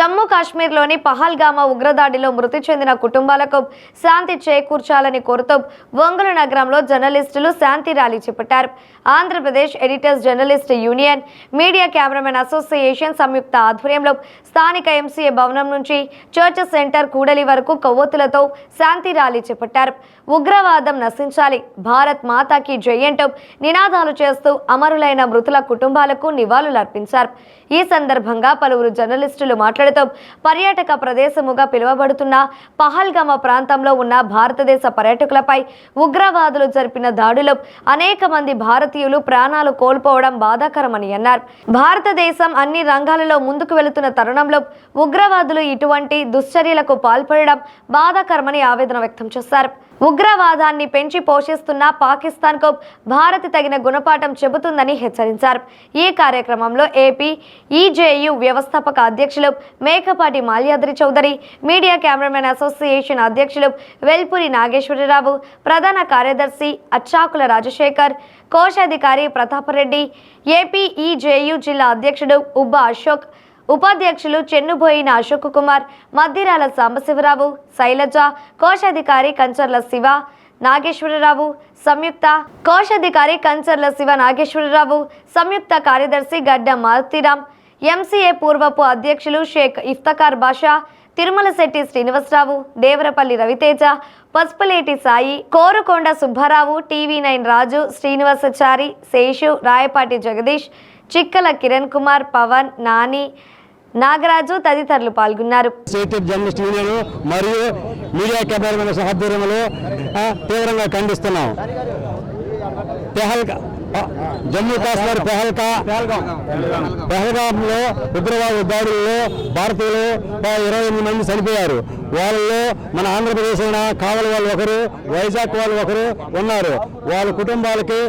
జమ్మూ కాశ్మీర్లోని పహల్గామా ఉగ్రదాడిలో మృతి చెందిన కుటుంబాలకు శాంతి చేకూర్చాలని కోరుతూ ఒంగోలు నగరంలో జర్నలిస్టులు శాంతి ర్యాలీ చేపట్టారు. Andhra Pradesh editors journalist union, media cameraman association సంయుక్త ఆధ్వర్యంలో స్థానిక ఎంసీఏ భవనం నుంచి చర్చ్ సెంటర్ కూడలి వరకు కొవ్వొత్తులతో శాంతి ర్యాలీ చేపట్టారు. ఉగ్రవాదం నశించాలి, భారత్ మాతాకి జై అంటూ నినాదాలు చేస్తూ అమరులైన మృతుల కుటుంబాలకు నివాళులర్పించారు. ఈ సందర్భంగా పలువురు జర్నలిస్టులు మాట్లాడుతూ పర్యాటక ప్రదేశముగా పిలువబడుతున్న పహల్గామా ప్రాంతంలో ఉన్న భారతదేశ పర్యాటకులపై ఉగ్రవాదులు జరిపిన దాడులు అనేక మంది భారతీయులు ప్రాణాలు కోల్పోవడం బాధాకరమని అన్నారు. భారతదేశం అన్ని రంగాలలో ముందుకు వెళుతున్న తరుణంలో ఉగ్రవాదులు ఇటువంటి దుశ్చర్యలకు పాల్పడడం బాధాకరమని ఆవేదన వ్యక్తం చేశారు. ఉగ్రవాదాన్ని పెంచి పోషిస్తున్న పాకిస్తాన్కు భారత్ తగిన గుణపాఠం చెబుతుందని హెచ్చరించారు. ఈ కార్యక్రమంలో ఏపీ ఈజేయు వ్యవస్థాపక అధ్యక్షులు Mekapati Malyadri Chowdary, media cameraman association అధ్యక్షులు వెల్పురి నాగేశ్వరరావు, ప్రధాన కార్యదర్శి అచ్చాకుల రాజశేఖర్, కోశాధికారి ప్రతాపరెడ్డి, ఏపీ ఈజేయు జిల్లా అధ్యక్షుడు ఉబ్బా అశోక్, ఉపాధ్యక్షులు చెన్నుబోయిన అశోక్ కుమార్, మద్దిరాల సాంబశివరావు, శైలజ, కోశాధికారి కంచర్ల శివ నాగేశ్వరరావు, సంయుక్త కార్యదర్శి గడ్డ మారుతిరామ్, ఎంసీఏ పూర్వపు అధ్యక్షులు షేక్ ఇఫ్తఖార్ బాషా, తిరుమలశెట్టి శ్రీనివాసరావు, దేవరపల్లి రవితేజ, పసుపులేటి సాయి, కోరుకొండ సుబ్బారావు, టీవీ9 రాజు, శ్రీనివాసచారి, శేషు, రాయపాటి జగదీష్, చిక్కల కిరణ్ కుమార్, పవన్, నాని, నాగరాజు తదితరులు పాల్గొన్నారు. జర్నలిస్ట్ యూనియన్ మరియు మీడియా కెమెరామెన్ ఆధ్వర్యంలో తీవ్రంగా ఖండిస్తున్నాం. జమ్మూ కాశ్మీర్ పహల్గాంలో ఉగ్రవాద దాడుల్లో భారతీయులు 28 మంది చనిపోయారు. వాళ్ళలో మన ఆంధ్రప్రదేశ్ అయిన కావలి వాళ్ళు ఒకరు, వైజాగ్ వాళ్ళు ఒకరు ఉన్నారు. వాళ్ళ కుటుంబాలకి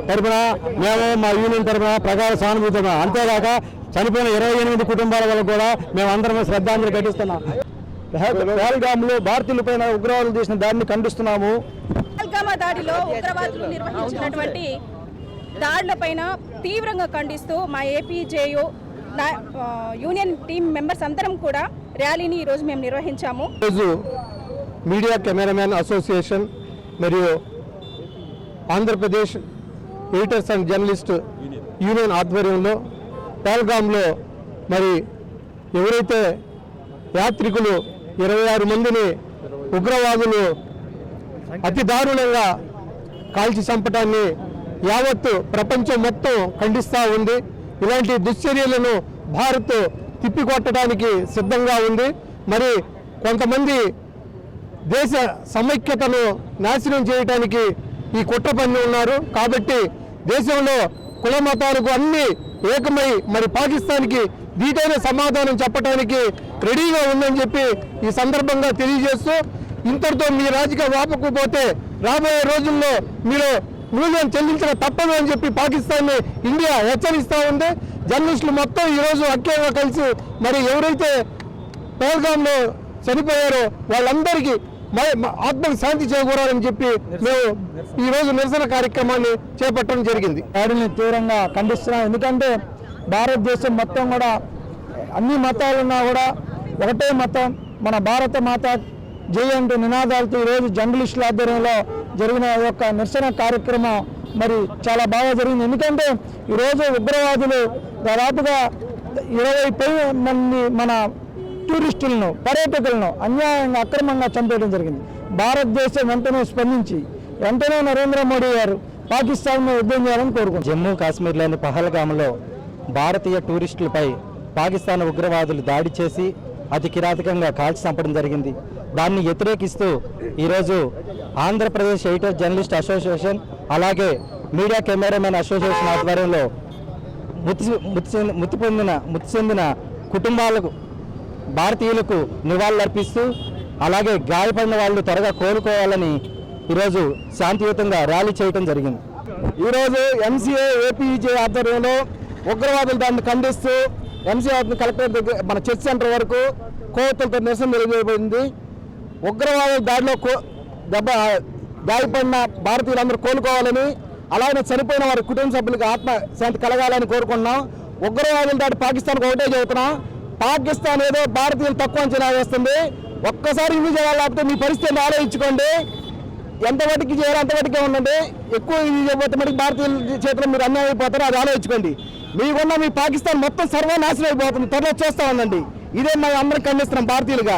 తరఫున మేము మా యూనియన్ తరఫున ప్రగాఢ సానుభూతి. అంతేగాక చనిపోయిన 28 కుటుంబాల వల్ల కూడా మేము అందరం శ్రద్ధాంజలి ఘటిస్తున్నాం. పహల్గాంలో భారతీయులపైన ఉగ్రవాదులు చేసిన దాడిని ఖండిస్తున్నాము. పహల్గామా దాడిలో ఉగ్రవాదులు నిర్వహించినటువంటి దాడులపైన తీవ్రంగా ఖండిస్తూ మా ఏపీజేయు యూనియన్ టీమ్ మెంబర్స్ అందరం కూడా ర్యాలీని ఈరోజు మేము నిర్వహించాము. ఈరోజు మీడియా కెమెరామెన్ అసోసియేషన్ మరియు Andhra Pradesh editors and journalist union ఆధ్వర్యంలో పహల్గాంలో మరి ఎవరైతే యాత్రికులు 26 మందిని ఉగ్రవాదులు అతి దారుణంగా కాల్చి చంపటాన్ని యావత్తు ప్రపంచం మొత్తం ఖండిస్తూ ఉంది. ఇలాంటి దుశ్చర్యలను భారత్ తిప్పికొట్టడానికి సిద్ధంగా ఉంది. మరి కొంతమంది దేశ సమైక్యతను నాశనం చేయడానికి ఈ కుట్ర పన్ని ఉన్నారు. కాబట్టి దేశంలో కుల మతాలకు అన్ని ఏకమై మరి పాకిస్తాన్కి దీటైన సమాధానం చెప్పడానికి రెడీగా ఉందని చెప్పి ఈ సందర్భంగా తెలియజేస్తూ, ఇంతటితో మీ రాజకీయ వాపకపోతే రాబోయే రోజుల్లో మీరు మూల్యం చెల్లించడం తప్పదు అని చెప్పి పాకిస్తాన్ని ఇండియా హెచ్చరిస్తూ ఉంది. జర్నలిస్టులు మొత్తం ఈరోజు ఐక్యంగా కలిసి మరి ఎవరైతే పహల్గాంలో చనిపోయారో వాళ్ళందరికీ ఆత్మకు శాంతి చేకూరాలని చెప్పి మేము ఈరోజు నిరసన కార్యక్రమాన్ని చేపట్టడం జరిగింది. దాడిని తీవ్రంగా ఖండిస్తున్నాం. ఎందుకంటే భారతదేశం మొత్తం కూడా అన్ని మతాలున్నా కూడా ఒకటే మతం, మన భారత మాత జై అంటూ నినాదాలతో ఈరోజు జర్నలిస్టుల ఆధ్వర్యంలో జరిగిన యొక్క నిరసన కార్యక్రమం మరి చాలా బాగా జరిగింది. ఎందుకంటే ఈరోజు ఉగ్రవాదులు దాదాపుగా 20 మంది మన టూరిస్టులను, పర్యాటకులను అన్యాయంగా అక్రమంగా చంపేయడం జరిగింది. భారతదేశం వెంటనే స్పందించి వెంటనే నరేంద్ర మోడీ గారు పాకిస్తాన్ను యుద్ధం చేయాలని కోరుకుంటున్నారు. జమ్మూ కాశ్మీర్లోని పహల్గాంలో భారతీయ టూరిస్టులపై పాకిస్తాన్ ఉగ్రవాదులు దాడి చేసి అతి కిరాతకంగా కాల్చి చంపడం జరిగింది. దాన్ని వ్యతిరేకిస్తూ ఈరోజు ఆంధ్రప్రదేశ్ ఎడిటర్స్ జర్నలిస్ట్ అసోసియేషన్ అలాగే మీడియా కెమెరామెన్ అసోసియేషన్ ఆధ్వర్యంలో మృతి చెందిన కుటుంబాలకు, భారతీయులకు నివాళులర్పిస్తూ అలాగే గాయపడిన వాళ్ళు త్వరగా కోలుకోవాలని ఈరోజు శాంతియుతంగా ర్యాలీ చేయడం జరిగింది. ఈరోజు ఎంసీఏ ఏపీజే ఆధ్వర్యంలో ఉగ్రవాదులు దాన్ని ఖండిస్తూ ఎంసీఏ కలెక్టర్ దగ్గర మన చర్చ్ సెంటర్ వరకు కోవతులతో నిరసన తెలియజేయబడింది. ఉగ్రవాదుల దాడిలో గాయపడిన భారతీయులందరూ కోలుకోవాలని, అలాగే చనిపోయిన వారి కుటుంబ సభ్యులకు ఆత్మ శాంతి కలగాలని కోరుకుంటున్నాం. ఉగ్రవాదుల దాడి పాకిస్తాన్కి ఒకటే చెబుతున్నాం, పాకిస్తాన్ ఏదో భారతీయులు తక్కువ అంచనా వేస్తుంది. ఒక్కసారి ఇల్లు చేయాలి, లేకపోతే మీ పరిస్థితిని ఆలోచించుకోండి. ఎంతవరకు చేయాలి అంతవరకే ఉండండి. ఎక్కువ ఇది చేయబోతే మరి భారతీయుల చేతిలో మీరు అన్యాయం అయిపోతారో అది ఆలోచించుకోండి. మీకున్న మీ పాకిస్తాన్ మొత్తం సర్వనాశనం అయిపోతుంది. త్వరలో చేస్తా ఉండండి. ఇదే మేము అందరం ఖండిస్తున్నాం భారతీయులుగా.